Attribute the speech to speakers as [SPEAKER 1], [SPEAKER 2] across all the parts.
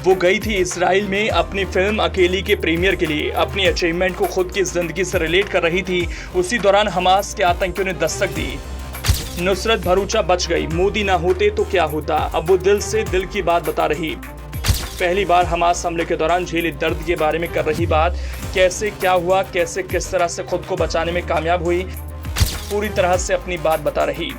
[SPEAKER 1] वो गई थी इसराइल में अपनी फिल्म अकेली के प्रीमियर के लिए। अपनी अचीवमेंट को खुद की जिंदगी से रिलेट कर रही थी। उसी दौरान हमास के आतंकियों ने दस्तक दी। नुसरत भरूचा बच गई। मोदी ना होते तो क्या होता, अब वो दिल से दिल की बात बता रही। पहली बार हमास हमले के दौरान झेले दर्द के बारे में कर रही बात। कैसे क्या हुआ, कैसे किस तरह से खुद को बचाने में कामयाब हुई, पूरी तरह से अपनी बात बता रही।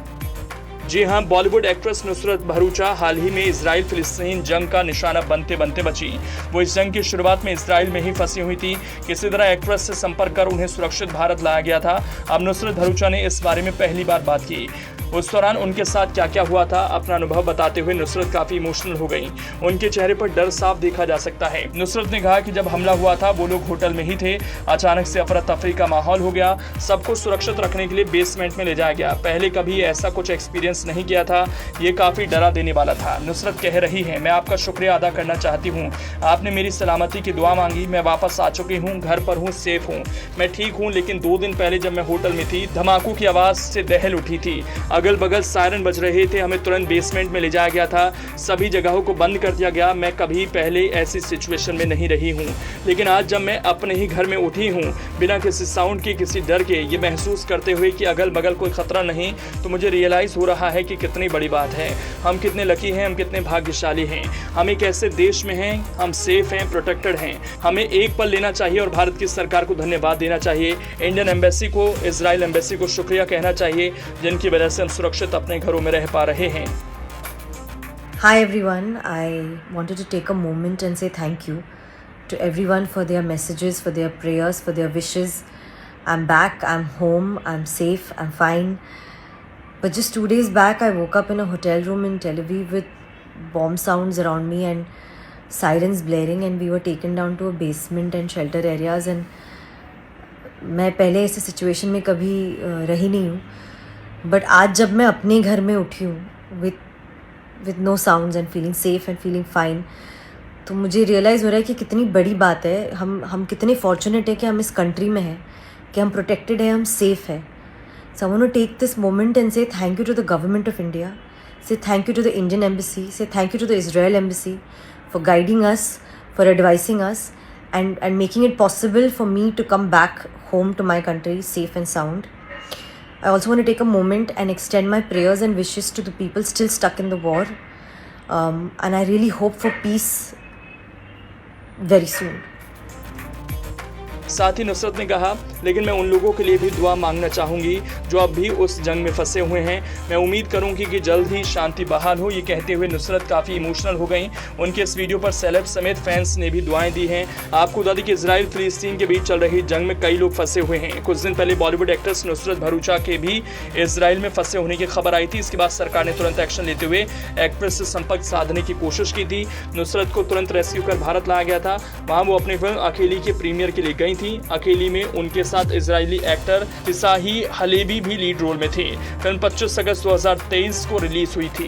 [SPEAKER 1] जी हां, बॉलीवुड एक्ट्रेस नुसरत भरूचा हाल ही में इजराइल फिलिस्तीन जंग का निशाना बनते बनते बची। वो इस जंग की शुरुआत में इजराइल में ही फंसी हुई थी। किसी तरह एक्ट्रेस से संपर्क कर उन्हें सुरक्षित भारत लाया गया था। अब नुसरत भरूचा ने इस बारे में पहली बार बात की। उस दौरान उनके साथ क्या क्या हुआ था, अपना अनुभव बताते हुए नुसरत काफी इमोशनल हो गई। उनके चेहरे पर डर साफ देखा जा सकता है। नुसरत ने कहा कि जब हमला हुआ था वो लोग होटल में ही थे। अचानक से अफरा तफरी का माहौल हो गया। सबको सुरक्षित रखने के लिए बेसमेंट में ले जाया गया। पहले कभी ऐसा कुछ एक्सपीरियंस नहीं किया था। ये काफी डरा देने वाला था। नुसरत कह रही है, मैं आपका शुक्रिया अदा करना चाहती हूँ। आपने मेरी सलामती की दुआ मांगी। मैं वापस आ चुकी हूँ, घर पर हूँ, सेफ हूँ, मैं ठीक हूँ। लेकिन 2 दिन पहले जब मैं होटल में थी, धमाकों की आवाज से दहल उठी थी। अगल बगल सायरन बज रहे थे। हमें तुरंत बेसमेंट में ले जाया गया था। सभी जगहों को बंद कर दिया गया। मैं कभी पहले ऐसी सिचुएशन में नहीं रही हूँ। लेकिन आज जब मैं अपने ही घर में उठी हूँ, बिना किसी साउंड के, किसी डर के, ये महसूस करते हुए कि अगल बगल कोई खतरा नहीं, तो मुझे रियलाइज हो रहा है कि कितनी बड़ी बात है। हम कितने लकी हैं, हम कितने भाग्यशाली हैं। हम एक ऐसे देश में हैं, हम सेफ हैं, प्रोटेक्टेड हैं। हमें एक पल लेना चाहिए और भारत की सरकार को धन्यवाद देना चाहिए। इंडियन एम्बेसी को, इजराइल एम्बेसी को शुक्रिया कहना चाहिए, जिनकी वजह से हम सुरक्षित अपने घरों में रह पा रहे हैं।
[SPEAKER 2] Hi everyone, I wanted to take a moment and say thank you to everyone for their messages, for their prayers, for their wishes. I'm back, I'm home, I'm safe, I'm fine. But just 2 days back, I woke up in a hotel room in Tel Aviv with bomb sounds around me and sirens blaring, and we were taken down to a basement and shelter areas. And मैं पहले ऐसे situation में कभी रही नहीं हूँ, but आज जब मैं अपने घर में उठी हूँ with no sounds and feeling safe and feeling fine, तो मुझे रियलाइज़ हो रहा है कि कितनी बड़ी बात है। हम कितने फॉर्चुनेट है कि हम इस कंट्री में हैं, कि हम प्रोटेक्टेड है, हम सेफ है। So I want to take this moment and say thank you to the government of India, say thank you to the Indian embassy, say thank you to the Israel embassy for guiding us, for advising us and making it possible for me to come back home to my country safe and sound. I also want to take a moment and extend my prayers and wishes to the people still stuck in the war. And I really hope for peace very soon.
[SPEAKER 1] साथ ही नुसरत ने कहा, लेकिन मैं उन लोगों के लिए भी दुआ मांगना चाहूँगी जो अब भी उस जंग में फंसे हुए हैं। मैं उम्मीद करूँगी कि जल्द ही शांति बहाल हो। ये कहते हुए नुसरत काफ़ी इमोशनल हो गई। उनके इस वीडियो पर सेलेब समेत फैंस ने भी दुआएं दी हैं। आपको बता दें कि इजराइल फिलिस्तीन के बीच चल रही जंग में कई लोग फंसे हुए हैं। कुछ दिन पहले बॉलीवुड एक्ट्रेस नुसरत भरूचा के भी इजराइल में फंसे होने की खबर आई थी। इसके बाद सरकार ने तुरंत एक्शन लेते हुए एक्ट्रेस से संपर्क साधने की कोशिश की थी। नुसरत को तुरंत रेस्क्यू कर भारत लाया गया था। वहाँ वो अपनी फिल्म अकेली के प्रीमियर के लिए गई थी। अकेली में उनके साथ इजरायली एक्टर तिसाही हलेबी भी लीड रोल में थे। फिल्म 25 अगस्त 2023 को रिलीज हुई थी।